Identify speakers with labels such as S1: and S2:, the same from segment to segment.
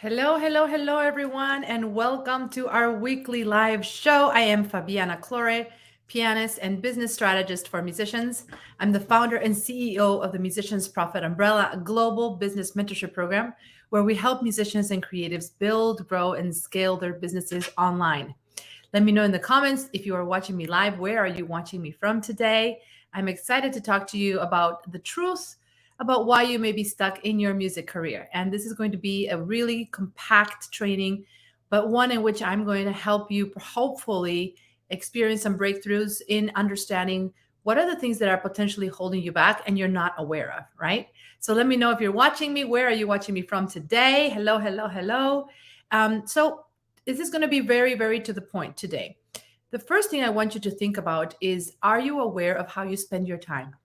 S1: Hello, hello, hello, everyone, and welcome to our weekly live show. I am Fabiana Clore, pianist and business strategist for musicians. I'm the founder and CEO of the Musicians Profit Umbrella, a global business mentorship program where we help musicians and creatives build, grow, and scale their businesses online. Let me know in the comments if you are watching me live, where are you watching me from today? I'm excited to talk to you about the truth about why you may be stuck in your music career. And this is going to be a really compact training, but one in which I'm going to help you hopefully experience some breakthroughs in understanding what are the things that are potentially holding you back and you're not aware of, right? So let me know if you're watching me. Where are you watching me from today? Hello, hello, hello. So this is going to be very, very to the point today. The first thing I want you to think about is, are you aware of how you spend your time?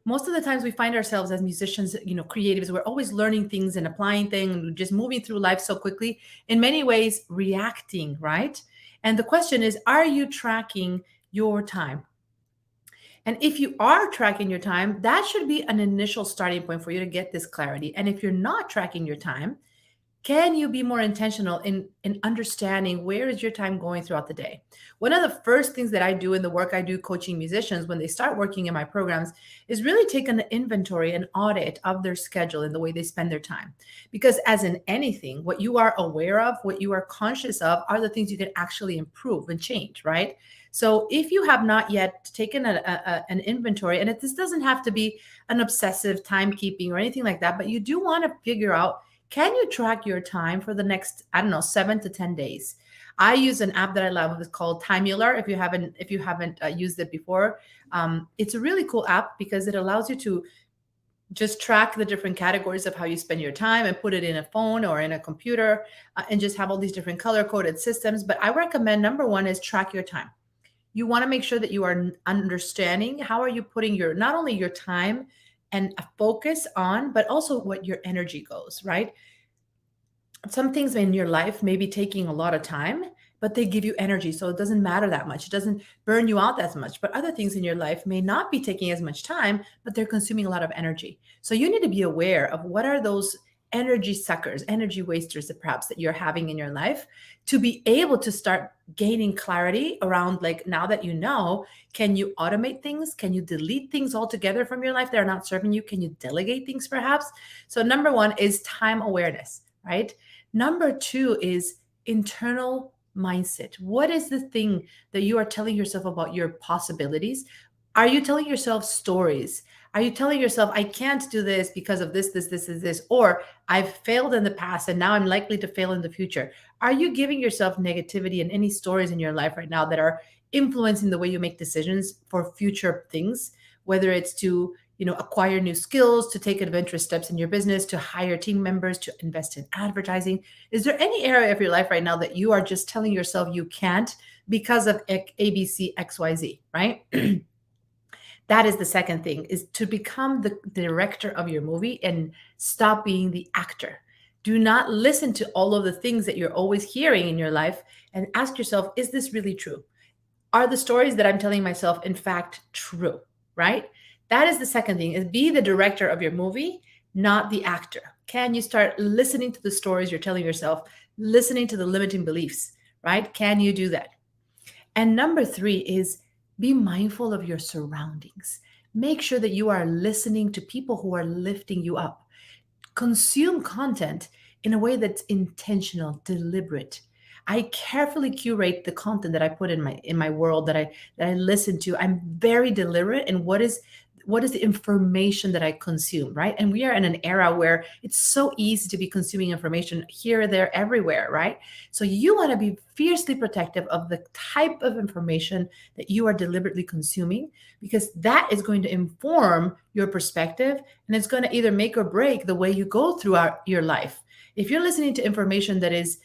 S1: Most of the times we find ourselves as musicians, creatives, we're always learning things and applying things and just moving through life so quickly, in many ways reacting, right? And the question is, are you tracking your time? And if you are tracking your time, that should be an initial starting point for you to get this clarity. And if you're not tracking your time, can you be more intentional in understanding where is your time going throughout the day? One of the first things that I do in the work I do coaching musicians when they start working in my programs is really take an inventory, an audit of their schedule and the way they spend their time. Because as in anything, what you are aware of, what you are conscious of are the things you can actually improve and change, right? So if you have not yet taken an inventory, and this doesn't have to be an obsessive timekeeping or anything like that, but you do want to figure out, can you track your time for the next, I don't know, 7 to 10 days? I use an app that I love. It's called Timeular. If you haven't used it before, it's a really cool app because it allows you to just track the different categories of how you spend your time and put it in a phone or in a computer, and just have all these different color coded systems. But I recommend number one is track your time. You want to make sure that you are understanding how are you putting your, not only your time and a focus on, but also what your energy goes, right? Some things in your life may be taking a lot of time, but they give you energy. So it doesn't matter that much. It doesn't burn you out as much. But other things in your life may not be taking as much time, but they're consuming a lot of energy. So you need to be aware of what are those energy suckers, energy wasters that perhaps that you're having in your life, to be able to start gaining clarity around, like, now that you know, can you automate things? Can you delete things altogether from your life that are not serving you? Can you delegate things perhaps? So number one is time awareness, right? Number two is internal mindset. What is the thing that you are telling yourself about your possibilities? Are you telling yourself stories? Are you telling yourself, I can't do this because of this, or I've failed in the past and now I'm likely to fail in the future? Are you giving yourself negativity and any stories in your life right now that are influencing the way you make decisions for future things, whether it's to acquire new skills, to take adventurous steps in your business, to hire team members, to invest in advertising? Is there any area of your life right now that you are just telling yourself you can't because of ABC, XYZ, right? That is the second thing, is to become the director of your movie and stop being the actor. Do not listen to all of the things that you're always hearing in your life, and ask yourself, is this really true? Are the stories that I'm telling myself in fact true, right? That is the second thing, is be the director of your movie, not the actor. Can you start listening to the stories you're telling yourself, listening to the limiting beliefs, right? Can you do that? And number three is be mindful of your surroundings. Make sure that you are listening to people who are lifting you up. Consume content in a way that's intentional, deliberate. I carefully curate the content that I put in my world, that I listen to. I'm very deliberate in what is the information that I consume, right? And we are in an era where it's so easy to be consuming information here, there, everywhere, right? So you want to be fiercely protective of the type of information that you are deliberately consuming, because that is going to inform your perspective, and it's going to either make or break the way you go throughout your life. If you're listening to information that is,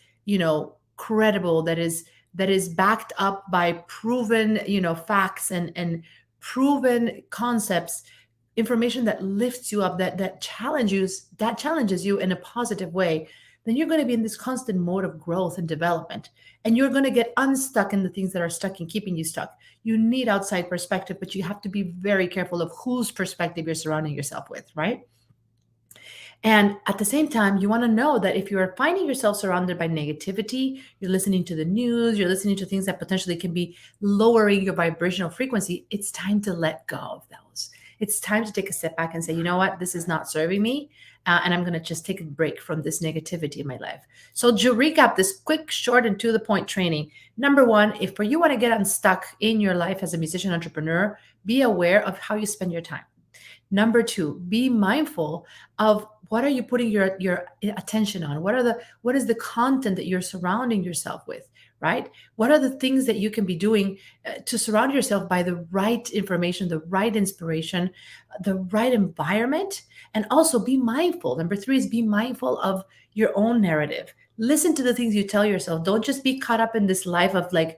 S1: credible, that is backed up by proven, facts and proven concepts, information that lifts you up, that challenges you in a positive way, then you're going to be in this constant mode of growth and development, and you're going to get unstuck in the things that are stuck and keeping you stuck. You need outside perspective, but you have to be very careful of whose perspective you're surrounding yourself with, right? And at the same time, you want to know that if you are finding yourself surrounded by negativity, you're listening to the news, you're listening to things that potentially can be lowering your vibrational frequency, it's time to let go of those. It's time to take a step back and say, you know what, this is not serving me. And I'm going to just take a break from this negativity in my life. So, to recap this quick, short, and to the point training, number one, if for you want to get unstuck in your life as a musician entrepreneur, be aware of how you spend your time. Number two, be mindful of what are you putting your attention on? What is the content that you're surrounding yourself with, right? What are the things that you can be doing to surround yourself by the right information, the right inspiration, the right environment, and also be mindful. Number three is be mindful of your own narrative. Listen to the things you tell yourself. Don't just be caught up in this life of like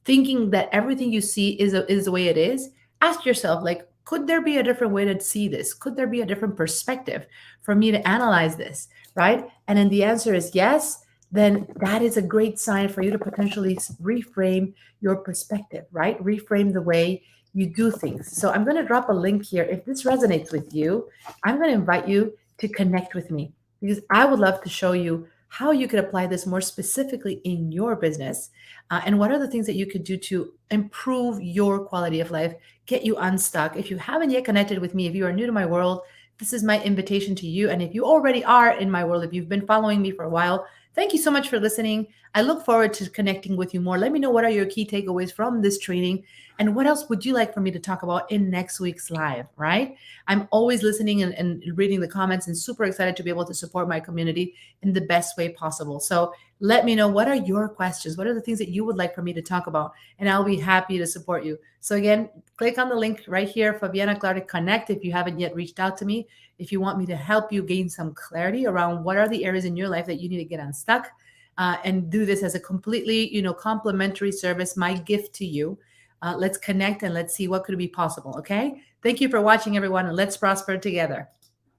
S1: thinking that everything you see is the way it is. Ask yourself, like, could there be a different way to see this? Could there be a different perspective for me to analyze this, right? And then the answer is yes, then that is a great sign for you to potentially reframe your perspective, right? Reframe the way you do things. So I'm going to drop a link here. If this resonates with you, I'm going to invite you to connect with me because I would love to show you how you could apply this more specifically in your business, and what are the things that you could do to improve your quality of life, get you unstuck. If you haven't yet connected with me, if you are new to my world, this is my invitation to you. And if you already are in my world, if you've been following me for a while, thank you so much for listening. I look forward to connecting with you more. Let me know what are your key takeaways from this training and what else would you like for me to talk about in next week's live, right? I'm always listening and reading the comments and super excited to be able to support my community in the best way possible. So let me know, what are your questions? What are the things that you would like for me to talk about? And I'll be happy to support you. So again, click on the link right here, Fabiana Clore to connect if you haven't yet reached out to me. If you want me to help you gain some clarity around what are the areas in your life that you need to get unstuck, and do this as a completely, complimentary service, my gift to you. Let's connect and let's see what could be possible. Okay. Thank you for watching, everyone, and let's prosper together.